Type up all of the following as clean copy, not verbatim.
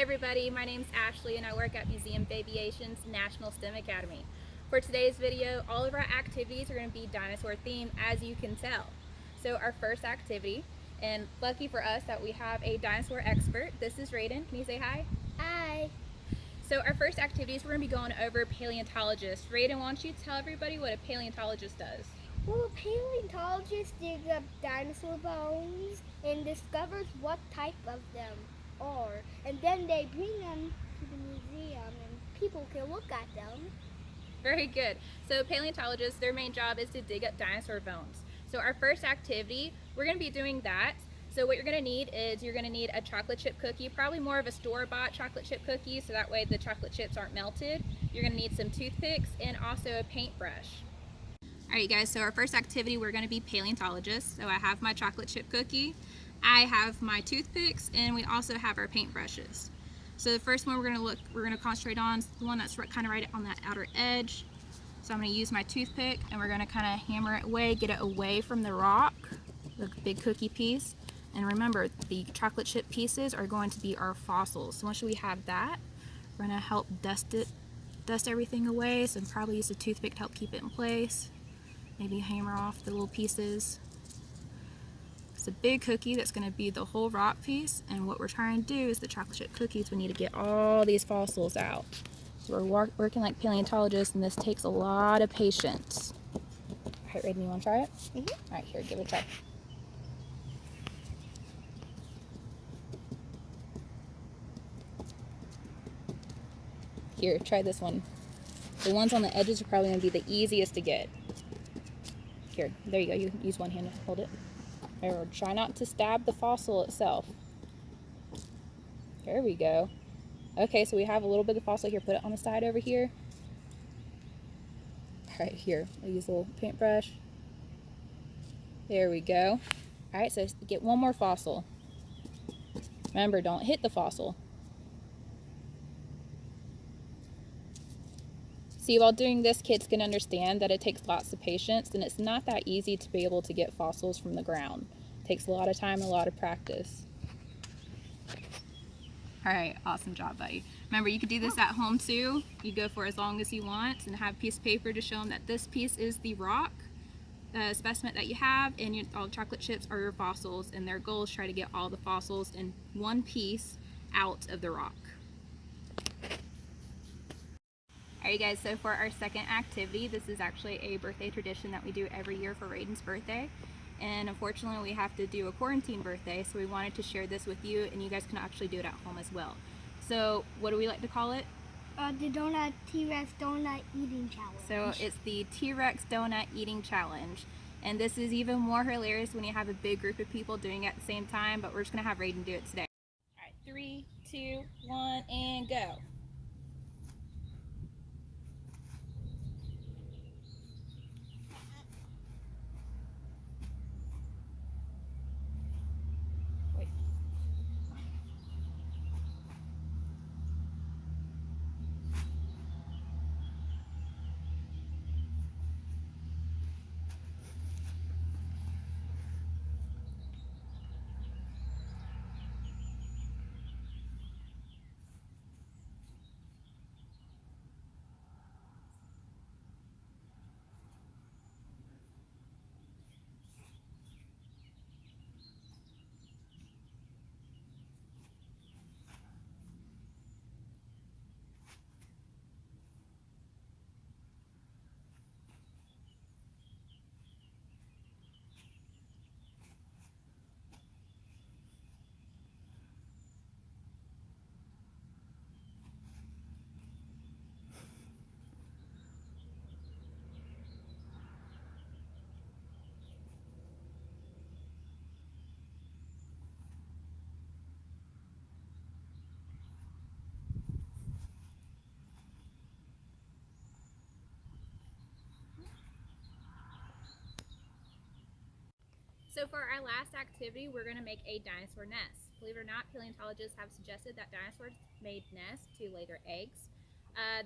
everybody, my name's Ashley and I work at Museum of Aviation's National STEM Academy. For today's video, all of our activities are going to be dinosaur themed, as you can tell. So our first activity, and lucky for us that we have a dinosaur expert, this is Raiden. Can you say hi? Hi. So our first activity is we're going to be going over paleontologists. Raiden, why don't you tell everybody what a paleontologist does? Well, paleontologists dig up dinosaur bones and discovers what type of them are, and then they bring them to the museum and people can look at them. Very good. So paleontologists, their main job is to dig up dinosaur bones. So our first activity, we're going to be doing that. So what you're going to need is you're going to need a chocolate chip cookie, probably more of a store-bought chocolate chip cookie, so that way the chocolate chips aren't melted. You're going to need some toothpicks and also a paintbrush. All right, guys, so our first activity, we're going to be paleontologists. So I have my chocolate chip cookie, I have my toothpicks, and we also have our paintbrushes. So the first one we're going to concentrate on is the one that's kind of right on that outer edge. So I'm going to use my toothpick and we're going to kind of hammer it away, get it away from the rock, the big cookie piece. And remember, the chocolate chip pieces are going to be our fossils. So once we have that, we're going to help dust everything away. So probably use a toothpick to help keep it in place. Maybe hammer off the little pieces. It's a big cookie that's going to be the whole rock piece, and what we're trying to do is the chocolate chip cookies, we need to get all these fossils out. So we're working like paleontologists, and this takes a lot of patience. All right, Raiden, you want to try it? All right, here, give it a try. Here, try this one. The ones on the edges are probably going to be the easiest to get. Here, there you go. You use one hand to hold it. Or try not to stab the fossil itself. There we go. Okay, so we have a little bit of fossil here. Put it on the side over here. All right, here. I'll use a little paintbrush. There we go. All right, so get one more fossil. Remember, don't hit the fossil. See, while doing this, kids can understand that it takes lots of patience, and it's not that easy to be able to get fossils from the ground. It takes a lot of time, a lot of practice. All right, awesome job, buddy. Remember, you can do this at home too. You go for as long as you want and have a piece of paper to show them that this piece is the rock specimen that you have, and all the chocolate chips are your fossils, and their goal is try to get all the fossils in one piece out of the rock. Alright guys, so for our second activity, this is actually a birthday tradition that we do every year for Raiden's birthday. And unfortunately we have to do a quarantine birthday, so we wanted to share this with you, and you guys can actually do it at home as well. So what do we like to call it? The T-Rex donut eating challenge. So it's the T-Rex donut eating challenge. And this is even more hilarious when you have a big group of people doing it at the same time, but we're just going to have Raiden do it today. Alright, 3, 2, 1, and go. So for our last activity, we're going to make a dinosaur nest. Believe it or not, paleontologists have suggested that dinosaurs made nests to lay their eggs.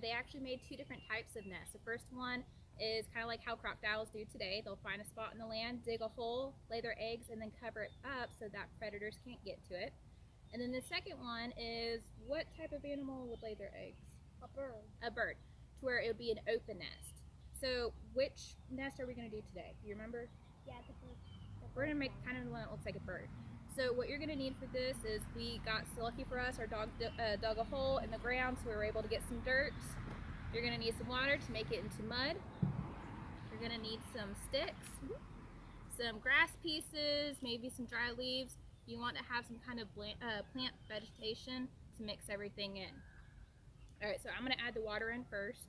They actually made two different types of nests. The first one is kind of like how crocodiles do today. They'll find a spot in the land, dig a hole, lay their eggs, and then cover it up so that predators can't get to it. And then the second one is, what type of animal would lay their eggs? A bird. A bird, to where it would be an open nest. So which nest are we going to do today? Do you remember? Yeah, the bird. We're going to make kind of the one that looks like a bird. So what you're going to need for this is, we got so lucky for us, our dog dug a hole in the ground, so we were able to get some dirt. You're going to need some water to make it into mud. You're going to need some sticks, some grass pieces, maybe some dry leaves. You want to have some kind of plant vegetation to mix everything in. All right, so I'm going to add the water in first.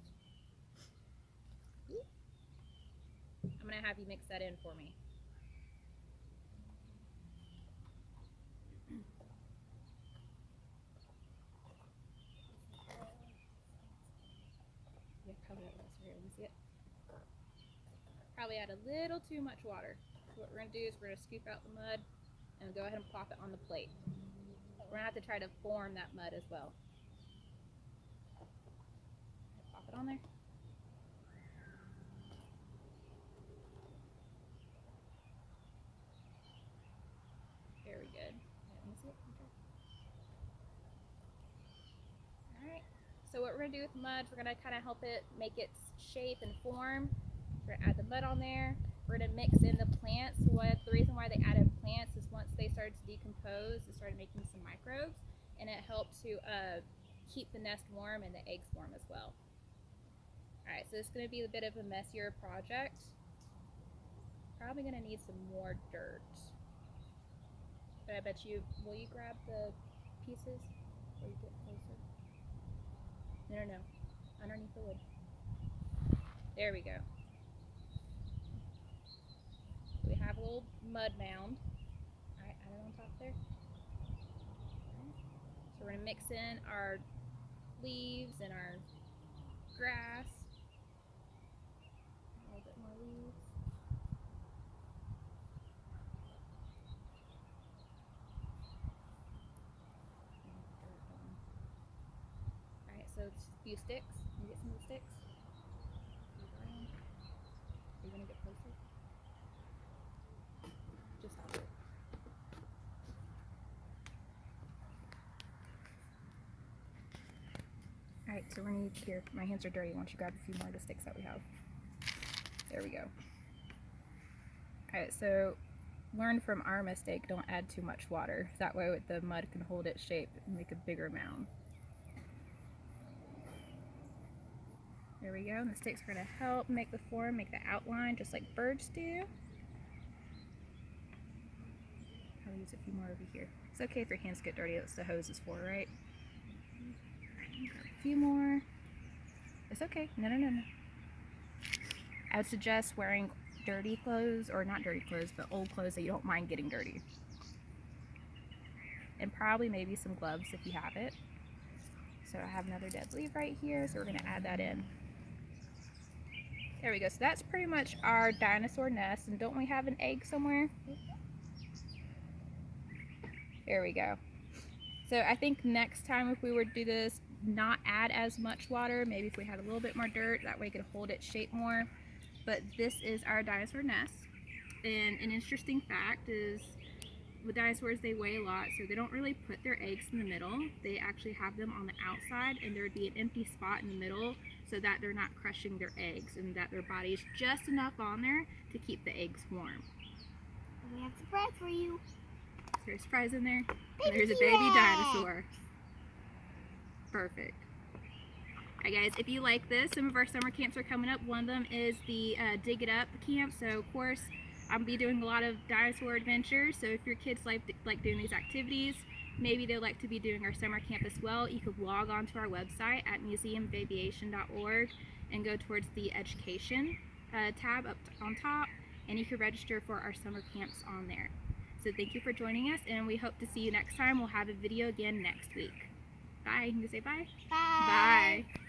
I'm going to have you mix that in for me. Yeah, probably that was here. Let me see it. Probably add a little too much water. So what we're going to do is we're going to scoop out the mud and go ahead and plop it on the plate. We're going to have to try to form that mud as well. Pop it on there. Very good. Let me see it. Okay. Alright, so what we're going to do with the mud, we're going to kind of help it make its shape and form. We're going to add the mud on there. We're going to mix in the plants. The reason why they added plants is once they started to decompose, it started making some microbes, and it helped to keep the nest warm and the eggs warm as well. Alright, so it's going to be a bit of a messier project. Probably going to need some more dirt. But I bet you, will you grab the pieces? Or you get closer? No, underneath the wood. There we go. So we have a little mud mound. Alright, add it on top there. So we're going to mix in our leaves and our grass. A little bit more leaves. Alright, so just a few sticks. Can you get some of the sticks? Are you going to get closer? Just a bit. Alright, so we're going to need, here, my hands are dirty. Why don't you grab a few more of the sticks that we have? There we go. Alright, so learn from our mistake, don't add too much water. That way the mud can hold its shape and make a bigger mound. There we go, and the sticks are going to help make the form, make the outline, just like birds do. I'll use a few more over here. It's okay if your hands get dirty, that's what the hose is for, right? A few more. It's okay, no. I would suggest wearing dirty clothes, or not dirty clothes, but old clothes that you don't mind getting dirty. And probably maybe some gloves if you have it. So I have another dead leaf right here, so we're going to add that in. There we go, so that's pretty much our dinosaur nest, and don't we have an egg somewhere? There we go. So I think next time if we were to do this, not add as much water, maybe if we had a little bit more dirt, that way it could hold its shape more. But this is our dinosaur nest, and an interesting fact is with dinosaurs, they weigh a lot, so they don't really put their eggs in the middle. They actually have them on the outside, and there would be an empty spot in the middle so that they're not crushing their eggs, and that their body is just enough on there to keep the eggs warm. We have a surprise for you. Is there a surprise in there? Baby There's a baby dinosaur. Perfect. Alright guys, if you like this, some of our summer camps are coming up. One of them is the Dig It Up camp, so of course I'll be doing a lot of dinosaur adventures, so if your kids like doing these activities, maybe they'd like to be doing our summer camp as well, you could log on to our website at museumofaviation.org and go towards the education tab up on top, and you can register for our summer camps on there. So thank you for joining us, and we hope to see you next time. We'll have a video again next week. Bye. You can say bye? Bye. Bye.